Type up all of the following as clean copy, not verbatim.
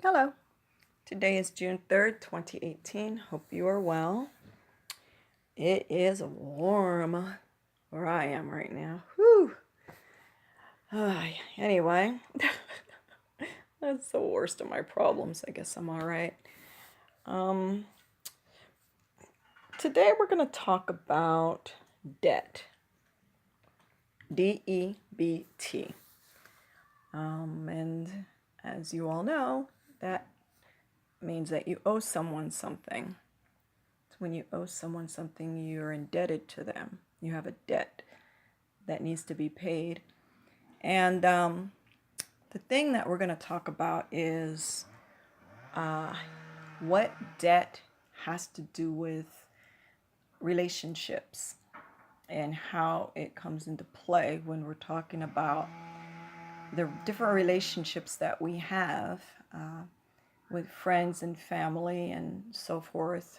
Hello. Today is June 3rd, 2018. Hope you are well. It is warm where I am right now. Whew. Anyway, that's the worst of my problems. I guess I'm all right. Um, Today we're going to talk about debt. DEBT. And as you all know, that means that you owe someone something. When you owe someone something, you're indebted to them. You have a debt that needs to be paid. And the thing that we're going to talk about is what debt has to do with relationships and how it comes into play when we're talking about the different relationships that we have with friends and family and so forth.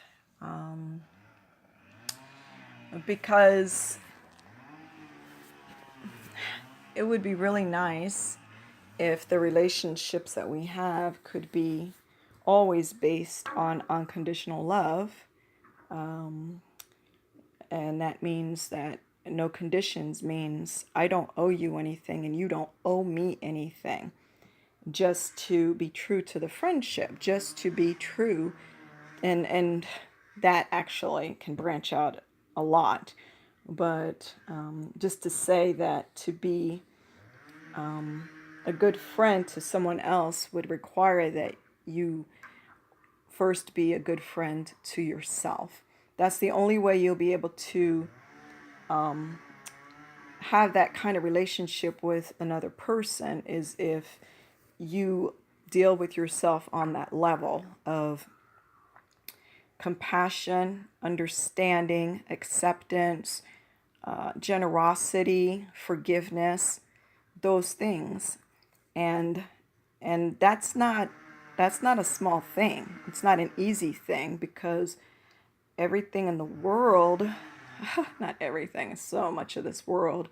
Because it would be really nice if the relationships that we have could be always based on unconditional love. And that means that no conditions means I don't owe you anything and you don't owe me anything. Just to be true to the friendship, just to be true. And that actually can branch out a lot. But just to say that to be a good friend to someone else would require that you first be a good friend to yourself. That's the only way you'll be able to have that kind of relationship with another person is if you deal with yourself on that level of compassion, understanding, acceptance, generosity, forgiveness, those things. And that's not a small thing. It's not an easy thing because everything in the world, not everything, so much of this world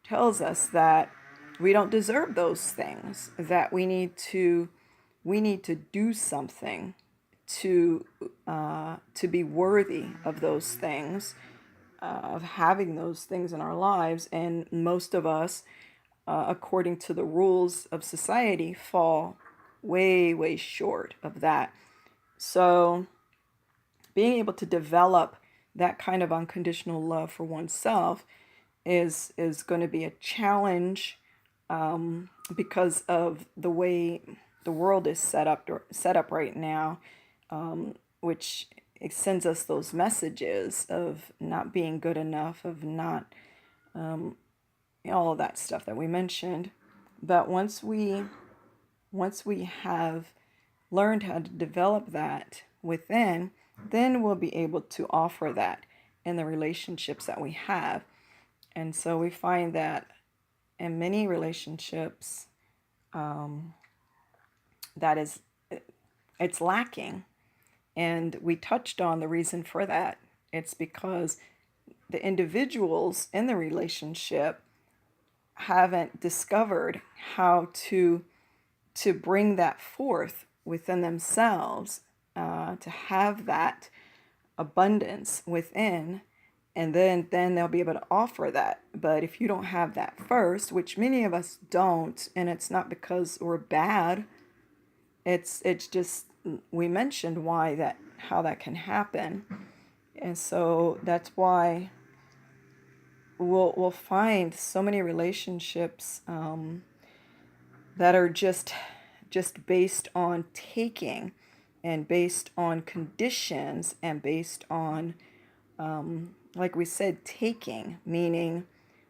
tells us that we don't deserve those things, that we need to do something to be worthy of those things, of having those things in our lives. And most of us, according to the rules of society, fall way, way short of that. So being able to develop that kind of unconditional love for oneself is going to be a challenge because of the way the world is set up right now, which it sends us those messages of not being good enough, of not all of that stuff that we mentioned. But once we have learned how to develop that within, then we'll be able to offer that in the relationships that we have. And so we find that in many relationships, that is, it's lacking. And we touched on the reason for that. It's because the individuals in the relationship haven't discovered how to bring that forth within themselves, to have that abundance within, and then they'll be able to offer that. But if you don't have that first, which many of us don't, and it's not because we're bad, it's just we mentioned how that can happen. And so that's why we'll find so many relationships that are just based on taking, and based on conditions, and based on like we said, taking, meaning,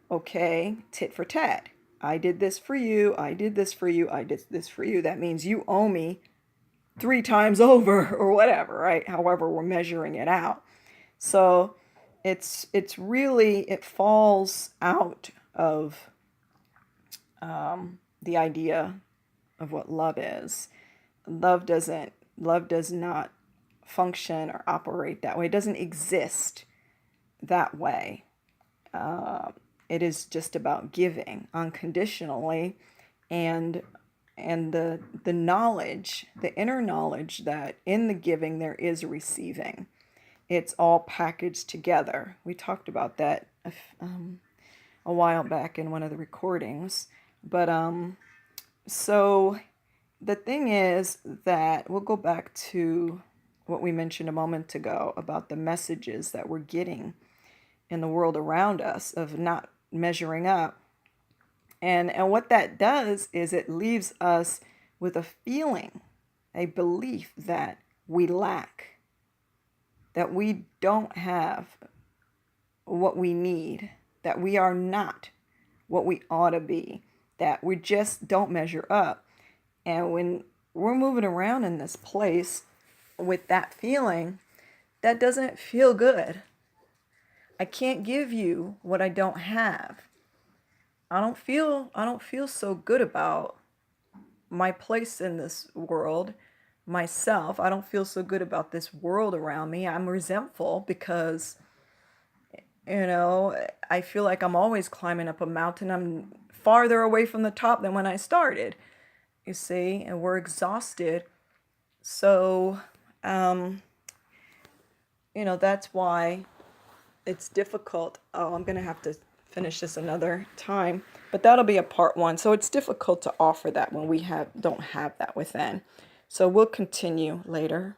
okay, tit for tat. I did this for you, I did this for you, I did this for you. That means you owe me 3 times over, or whatever, right? However we're measuring it out. So it's really, it falls out of the idea of what love is. Love does not function or operate that way. It doesn't exist that way. It is just about giving unconditionally, and and the knowledge, the inner knowledge that in the giving there is receiving. It's all packaged together. We talked about that a while back in one of the recordings. But so the thing is that we'll go back to what we mentioned a moment ago about the messages that we're getting in the world around us of not measuring up. And what that does is it leaves us with a feeling, a belief that we lack, that we don't have what we need, that we are not what we ought to be, that we just don't measure up. And when we're moving around in this place with that feeling, that doesn't feel good. I can't give you what I don't have. I don't feel so good about my place in this world, myself. I don't feel so good about this world around me. I'm resentful because, I feel like I'm always climbing up a mountain. I'm farther away from the top than when I started, you see, and we're exhausted. So, that's why it's difficult. Oh, I'm going to have to finish this another time, but that'll be a part one. So it's difficult to offer that when we don't have that within. So we'll continue later.